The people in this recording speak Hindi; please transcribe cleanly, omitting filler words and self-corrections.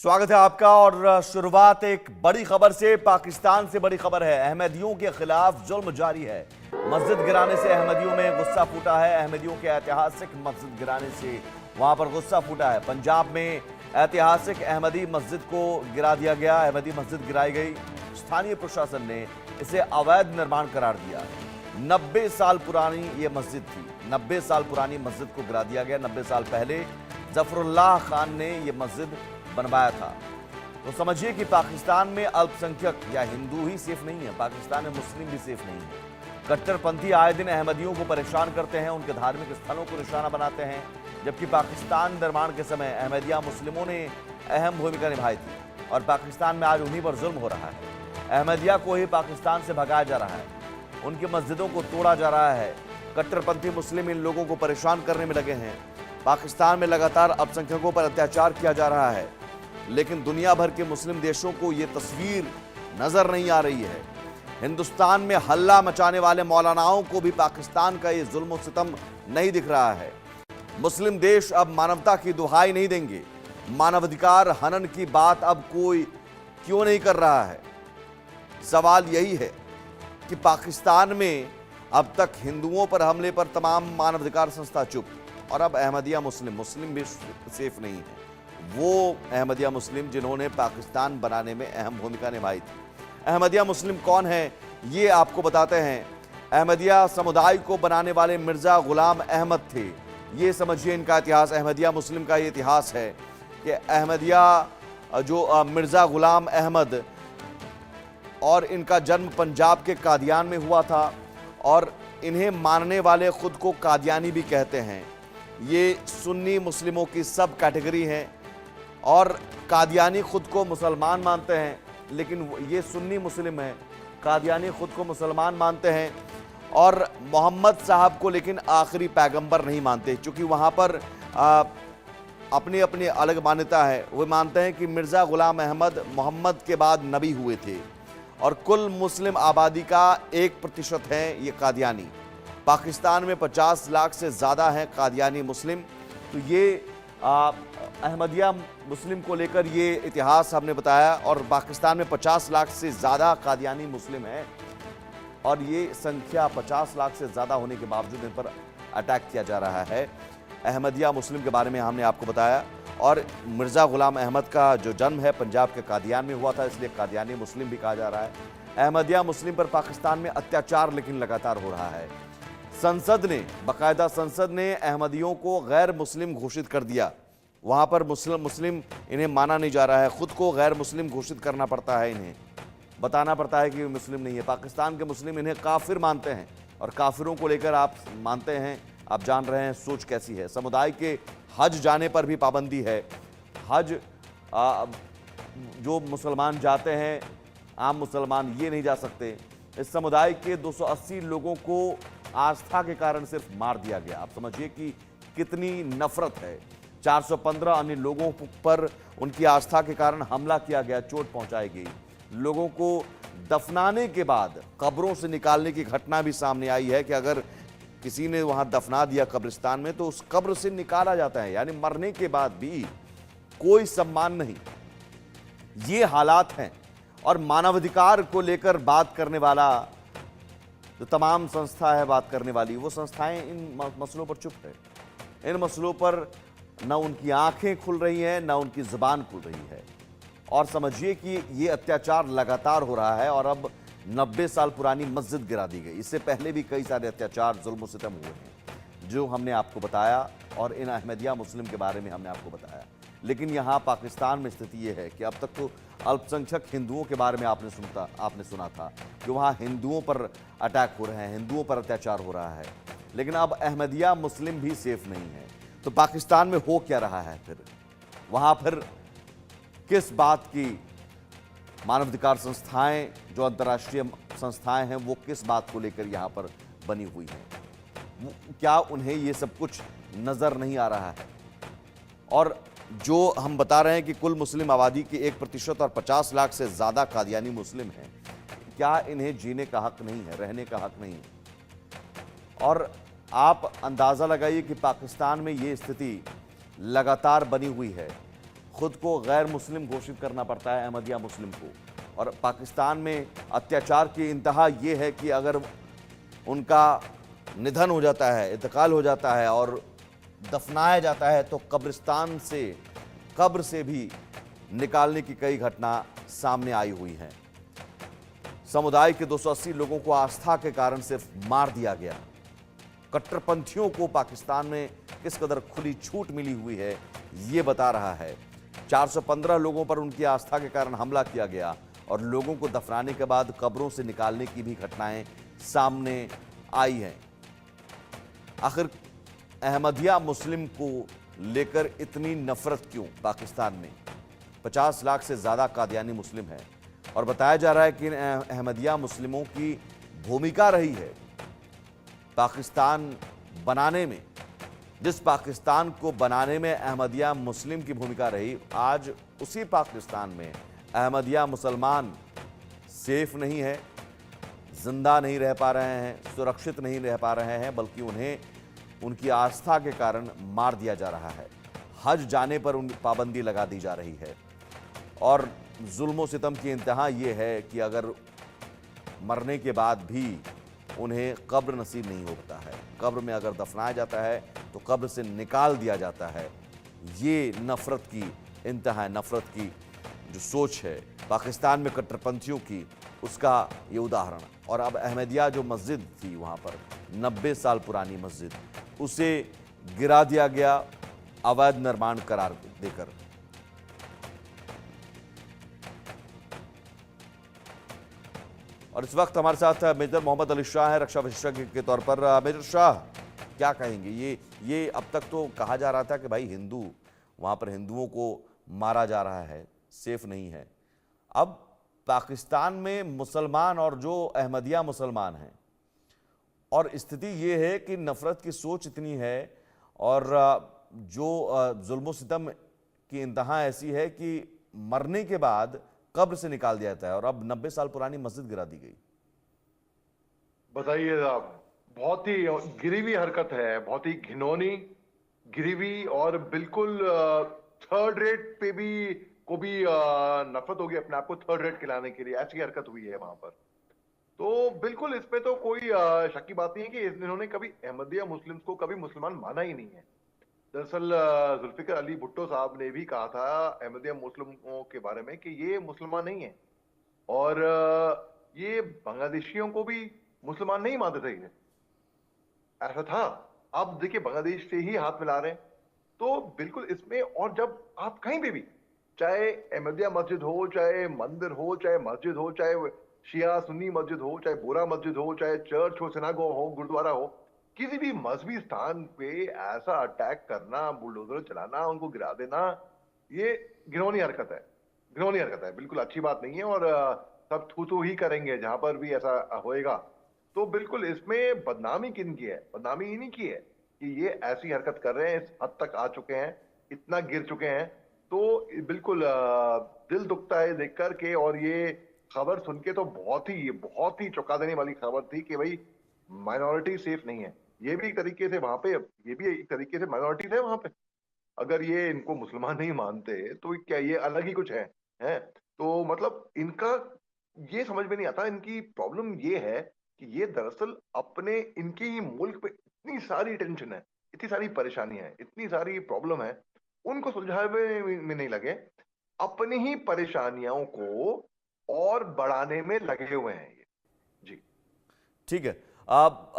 स्वागत है आपका। और शुरुआत एक बड़ी खबर से, पाकिस्तान से बड़ी खबर है। अहमदियों के खिलाफ जुल्म जारी है। मस्जिद गिराने से अहमदियों में गुस्सा फूटा है। अहमदियों के ऐतिहासिक मस्जिद गिराने से वहां पर गुस्सा फूटा है। पंजाब में ऐतिहासिक अहमदी मस्जिद को गिरा दिया गया। अहमदी मस्जिद गिराई गई। स्थानीय प्रशासन ने इसे अवैध निर्माण करार दिया। 90 साल पुरानी ये मस्जिद थी। 90 साल पुरानी मस्जिद को गिरा दिया गया। 90 साल पहले जफरुल्लाह खान ने यह मस्जिद बनवाया था। तो समझिए कि पाकिस्तान में अल्पसंख्यक या हिंदू ही सेफ नहीं है, पाकिस्तान में मुस्लिम भी सेफ नहीं है। कट्टरपंथी आए दिन अहमदियों को परेशान करते हैं, उनके धार्मिक स्थलों को निशाना बनाते हैं। जबकि पाकिस्तान निर्माण के समय अहमदिया मुस्लिमों ने अहम भूमिका निभाई थी और पाकिस्तान में आज उन्हीं पर जुल्म हो रहा है। अहमदिया को ही पाकिस्तान से भगाया जा रहा है, उनकी मस्जिदों को तोड़ा जा रहा है। कट्टरपंथी मुस्लिम इन लोगों को परेशान करने में लगे हैं। पाकिस्तान में लगातार अल्पसंख्यकों पर अत्याचार किया जा रहा है, लेकिन दुनिया भर के मुस्लिम देशों को यह तस्वीर नजर नहीं आ रही है। हिंदुस्तान में हल्ला मचाने वाले मौलानाओं को भी पाकिस्तान का यह जुल्म सितम नहीं दिख रहा है। मुस्लिम देश अब मानवता की दुहाई नहीं देंगे। मानवाधिकार हनन की बात अब कोई क्यों नहीं कर रहा है? सवाल यही है कि पाकिस्तान में अब तक हिंदुओं पर हमले पर तमाम मानवाधिकार संस्था चुप, और अब अहमदिया मुस्लिम भी सेफ नहीं है। वो अहमदिया मुस्लिम जिन्होंने पाकिस्तान बनाने में अहम भूमिका निभाई थी। अहमदिया मुस्लिम कौन है ये आपको बताते हैं। अहमदिया समुदाय को बनाने वाले मिर्जा गुलाम अहमद थे। ये समझिए इनका इतिहास। अहमदिया मुस्लिम का ये इतिहास है कि अहमदिया जो मिर्जा गुलाम अहमद, और इनका जन्म पंजाब के कादियान में हुआ था, और इन्हें मानने वाले खुद को कादियानी भी कहते हैं। ये सुन्नी मुस्लिमों की सब कैटेगरी हैं और कादियानी खुद को मुसलमान मानते हैं, लेकिन ये सुन्नी मुस्लिम हैं, कादियानी खुद को मुसलमान मानते हैं। और मोहम्मद साहब को लेकिन आखिरी पैगंबर नहीं मानते, क्योंकि वहाँ पर अपनी अपनी अलग मान्यता है। वो मानते हैं कि मिर्ज़ा गुलाम अहमद मोहम्मद के बाद नबी हुए थे, और कुल मुस्लिम आबादी का 1% है ये कादियानी। पाकिस्तान में 50 लाख से ज़्यादा हैं कादियानी मुस्लिम। तो ये अहमदिया मुस्लिम को लेकर ये इतिहास हमने बताया। और पाकिस्तान में 50 लाख से ज़्यादा कादियानी मुस्लिम हैं, और ये संख्या 50 लाख से ज़्यादा होने के बावजूद इन पर अटैक किया जा रहा है। अहमदिया मुस्लिम के बारे में हमने आपको बताया। और मिर्ज़ा गुलाम अहमद का जो जन्म है पंजाब के कादियान में हुआ था, इसलिए कादियानी मुस्लिम भी कहा जा रहा है। अहमदिया मुस्लिम पर पाकिस्तान में अत्याचार लेकिन लगातार हो रहा है। संसद ने, बाकायदा संसद ने अहमदियों को गैर मुस्लिम घोषित कर दिया। वहाँ पर मुस्लिम इन्हें माना नहीं जा रहा है। खुद को गैर मुस्लिम घोषित करना पड़ता है, इन्हें बताना पड़ता है कि मुस्लिम नहीं है। पाकिस्तान के मुस्लिम इन्हें काफिर मानते हैं, और काफिरों को लेकर आप मानते हैं, आप जान रहे हैं सोच कैसी है। समुदाय के हज जाने पर भी पाबंदी है। हज जो मुसलमान जाते हैं, आम मुसलमान ये नहीं जा सकते। इस समुदाय के 280 लोगों को आस्था के कारण सिर्फ मार दिया गया। आप समझिए कि कितनी नफरत है। 415 अन्य लोगों पर उनकी आस्था के कारण हमला किया गया, चोट पहुंचाई गई। लोगों को दफनाने के बाद कब्रों से निकालने की घटना भी सामने आई है कि अगर किसी ने वहां दफना दिया कब्रिस्तान में, तो उस कब्र से निकाला जाता है, यानी मरने के बाद भी कोई सम्मान नहीं। ये हालात हैं। और मानवाधिकार को लेकर बात करने वाला जो तमाम संस्था है, बात करने वाली, वो संस्थाएं इन मसलों पर चुप है। इन मसलों पर न उनकी आंखें खुल रही हैं, न उनकी जुबान खुल रही है। और समझिए कि ये अत्याचार लगातार हो रहा है। और अब 90 साल पुरानी मस्जिद गिरा दी गई। इससे पहले भी कई सारे अत्याचार, जुल्म सितम हुए हैं, जो हमने आपको बताया, और इन अहमदिया मुस्लिम के बारे में हमने आपको बताया। लेकिन यहाँ पाकिस्तान में स्थिति ये है कि अब तक तो अल्पसंख्यक हिंदुओं के बारे में आपने सुना था कि वहाँ हिंदुओं पर अटैक हो रहे हैं, हिंदुओं पर अत्याचार हो रहा है। लेकिन अब अहमदिया मुस्लिम भी सेफ नहीं है। तो पाकिस्तान में हो क्या रहा है फिर? वहाँ फिर किस बात की मानवाधिकार संस्थाएं, जो अंतर्राष्ट्रीय संस्थाएं हैं, वो किस बात को लेकर यहाँ पर बनी हुई हैं? क्या उन्हें ये सब कुछ नज़र नहीं आ रहा है? और जो हम बता रहे हैं कि कुल मुस्लिम आबादी की 1% और 50 लाख से ज़्यादा कादियानी मुस्लिम हैं, क्या इन्हें जीने का हक नहीं है, रहने का हक नहीं है? और आप अंदाज़ा लगाइए कि पाकिस्तान में ये स्थिति लगातार बनी हुई है। खुद को गैर मुस्लिम घोषित करना पड़ता है अहमदिया मुस्लिम को। और पाकिस्तान में अत्याचार की इंतहा ये है कि अगर उनका निधन हो जाता है, इंतकाल हो जाता है और दफनाया जाता है तो कब्रिस्तान से, कब्र से भी निकालने की कई घटना सामने आई हुई हैं। समुदाय के 280 लोगों को आस्था के कारण सिर्फ मार दिया गया। कट्टरपंथियों को पाकिस्तान में किस कदर खुली छूट मिली हुई है ये बता रहा है। 415 लोगों पर उनकी आस्था के कारण हमला किया गया और लोगों को दफनाने के बाद कब्रों से निकालने की भी घटनाएं सामने आई हैं। आखिर अहमदिया मुस्लिम को लेकर इतनी नफरत क्यों पाकिस्तान में? 50 लाख से ज्यादा कादियानी मुस्लिम है और बताया जा रहा है कि अहमदिया मुस्लिमों की भूमिका रही है पाकिस्तान बनाने में। जिस पाकिस्तान को बनाने में अहमदिया मुस्लिम की भूमिका रही, आज उसी पाकिस्तान में अहमदिया मुसलमान सेफ नहीं है, जिंदा नहीं रह पा रहे हैं, सुरक्षित नहीं रह पा रहे हैं, बल्कि उन्हें उनकी आस्था के कारण मार दिया जा रहा है। हज जाने पर उन पाबंदी लगा दी जा रही है और जुल्म सितम की इंतहा ये है कि अगर मरने के बाद भी उन्हें कब्र नसीब नहीं होता है, कब्र में अगर दफनाया जाता है तो कब्र से निकाल दिया जाता है। ये नफरत की इंतहा, नफरत की जो सोच है पाकिस्तान में कट्टरपंथियों की, उसका ये उदाहरण। और अब अहमदिया जो मस्जिद थी वहाँ पर, 90 साल पुरानी मस्जिद, उसे गिरा दिया गया अवैध निर्माण करार देकर। और इस वक्त हमारे साथ मेजर मोहम्मद अली शाह है, रक्षा विशेषज्ञ के तौर पर। मेजर शाह, क्या कहेंगे? ये अब तक तो कहा जा रहा था कि भाई हिंदू, वहाँ पर हिंदुओं को मारा जा रहा है, सेफ नहीं है। अब पाकिस्तान में मुसलमान और जो अहमदिया मुसलमान हैं, और स्थिति ये है कि नफरत की सोच इतनी है और जो जुल्म सितम की इंतहा ऐसी है कि मरने के बाद कब्र से निकाल दिया जाता है और अब 90 साल पुरानी मस्जिद गिरा दी गई। बताइए साहब, बहुत ही गिरी हुई हरकत है, बहुत ही घिनौनी, गिरी हुई, और बिल्कुल थर्ड रेट पे भी को भी नफरत होगी अपने आप को थर्ड रेट खिलाने के लिए, ऐसी हरकत हुई है वहां पर। तो बिल्कुल इसमें तो कोई शक की बात नहीं है कि इन्होंने कभी अहमदिया मुस्लिम्स को कभी मुसलमान माना ही नहीं है। दरअसल जुल्फिकर अली भुट्टो साहब ने भी कहा था अहमदिया मुस्लिमों के बारे में कि ये मुसलमान नहीं है, और ये बांग्लादेशियों को भी मुसलमान नहीं मानते थे ये, ऐसा था। अब देखिए बांग्लादेश से ही हाथ मिला रहे हैं, तो बिल्कुल इसमें। और जब आप कहीं पे भी, चाहे अहमदिया मस्जिद हो, चाहे मंदिर हो, चाहे मस्जिद हो, चाहे शिया सुन्नी मस्जिद हो, चाहे बोरा मस्जिद हो, चाहे चर्च हो, सिनागोग हो, गुरुद्वारा हो, किसी भी मजहबी स्थान पे ऐसा अटैक करना, बुलडोजर चलाना, उनको गिरा देना, ये घिनौनी हरकत है, घिनौनी हरकत है, बिल्कुल अच्छी बात नहीं है। और सब थू थू ही करेंगे जहां पर भी ऐसा होएगा। तो बिल्कुल इसमें बदनामी किन की है? बदनामी इन्हीं की है कि ये ऐसी हरकत कर रहे हैं, इस हद तक आ चुके हैं, इतना गिर चुके हैं। तो बिल्कुल दिल दुखता है देख कर के। और ये खबर सुन के तो बहुत ही चौंका देने वाली खबर थी कि भाई माइनॉरिटी सेफ नहीं है। ये भी एक तरीके से वहां पे, ये भी एक तरीके से माइनॉरिटी है वहां पे। अगर ये इनको मुसलमान नहीं मानते तो क्या ये अलग ही कुछ है? तो मतलब इनका ये समझ में नहीं आता। इनकी प्रॉब्लम ये है कि ये दरअसल अपने, इनके ही मुल्क पे इतनी सारी टेंशन है, इतनी सारी परेशानियां हैं, इतनी सारी प्रॉब्लम है, उनको सुलझाने में नहीं लगे, अपनी ही परेशानियों को और बढ़ाने में लगे हुए हैं ये। जी ठीक है। अब